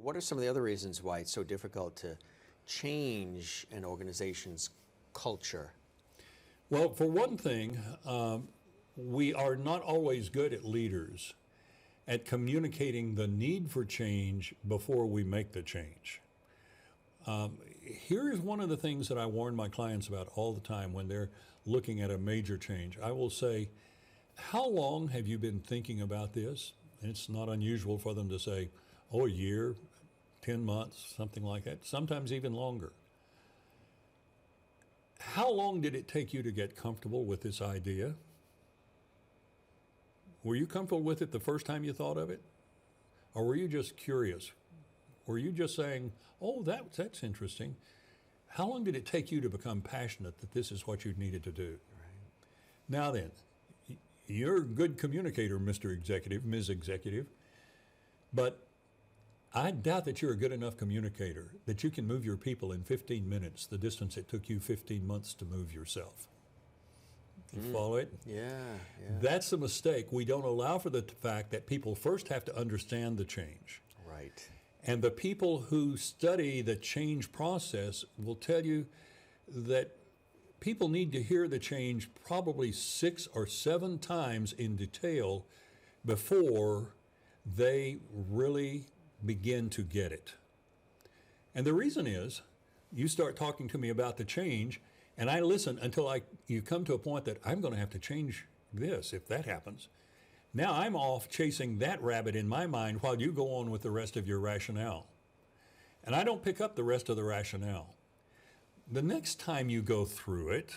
What are some of the other reasons why it's so difficult to change an organization's culture? Well, for one thing, we are not always good at leaders at communicating the need for change before we make the change. Here is one of the things that I warn my clients about all the time when they're looking at a major change. I will say, how long have you been thinking about this? And it's not unusual for them to say, oh, a year, 10 months, something like that, sometimes even longer. How long did it take you to get comfortable with this idea? Were you comfortable with it the first time you thought of it? Or were you just curious? Were you just saying, oh, that's interesting? How long did it take you to become passionate that this is what you needed to do? Right. Now then, you're a good communicator, Mr. Executive, Ms. Executive, but I doubt that you're a good enough communicator that you can move your people in 15 minutes the distance it took you 15 months to move yourself. You follow it? Yeah. That's a mistake. We don't allow for the fact that people first have to understand the change. Right. And the people who study the change process will tell you that people need to hear the change probably 6 or 7 times in detail before they really begin to get it. And the reason is, you start talking to me about the change, and I listen until you come to a point that I'm going to have to change this if that happens. Now I'm off chasing that rabbit in my mind while you go on with the rest of your rationale. And I don't pick up the rest of the rationale. The next time you go through it,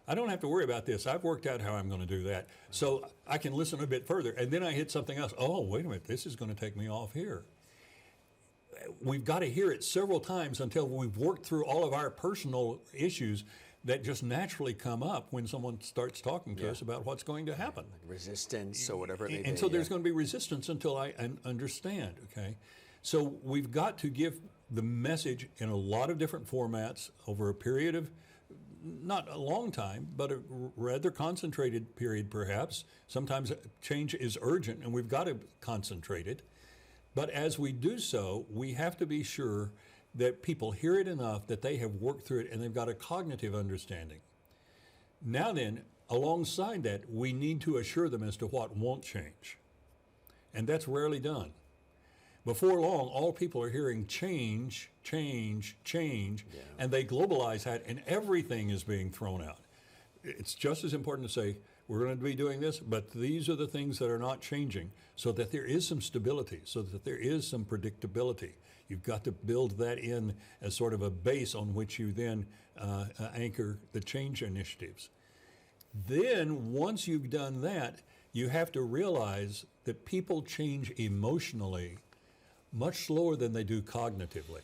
I don't have to worry about this. I've worked out how I'm going to do that. So I can listen a bit further. And then I hit something else. Oh, wait a minute. This is going to take me off here. We've got to hear it several times until we've worked through all of our personal issues that just naturally come up when someone starts talking to us about what's going to happen. Like resistance or whatever it may be. And so there's going to be resistance until I understand, okay? So we've got to give the message in a lot of different formats over a period of not a long time, but a rather concentrated period perhaps. Sometimes change is urgent and we've got to concentrate it. But as we do so, we have to be sure that people hear it enough that they have worked through it and they've got a cognitive understanding. Now then, alongside that, we need to assure them as to what won't change. And that's rarely done. Before long, all people are hearing change, change, change, and they globalize that and everything is being thrown out. It's just as important to say, we're going to be doing this, but these are the things that are not changing so that there is some stability, so that there is some predictability. You've got to build that in as sort of a base on which you then anchor the change initiatives. Then, once you've done that, you have to realize that people change emotionally much slower than they do cognitively.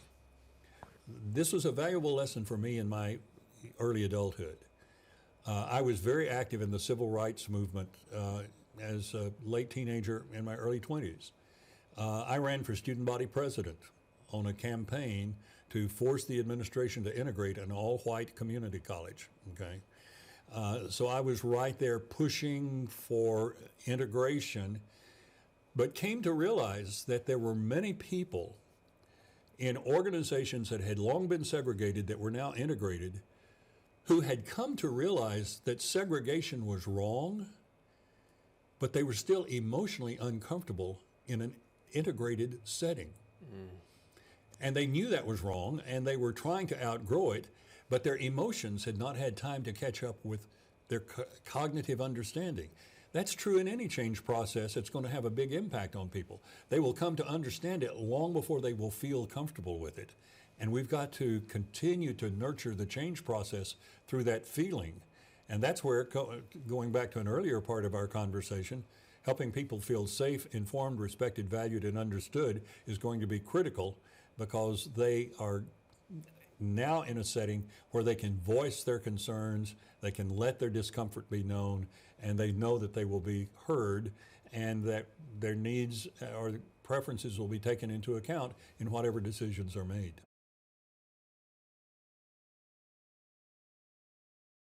This was a valuable lesson for me in my early adulthood. I was very active in the civil rights movement as a late teenager in my early 20s. I ran for student body president on a campaign to force the administration to integrate an all-white community college, okay? So I was right there pushing for integration, but came to realize that there were many people in organizations that had long been segregated that were now integrated who had come to realize that segregation was wrong, but they were still emotionally uncomfortable in an integrated setting. And they knew that was wrong, and they were trying to outgrow it, but their emotions had not had time to catch up with their cognitive understanding. That's true in any change process. It's going to have a big impact on people. They will come to understand it long before they will feel comfortable with it. And we've got to continue to nurture the change process through that feeling. And that's where, going back to an earlier part of our conversation, helping people feel safe, informed, respected, valued, and understood is going to be critical because they are now in a setting where they can voice their concerns, they can let their discomfort be known, and they know that they will be heard and that their needs or preferences will be taken into account in whatever decisions are made.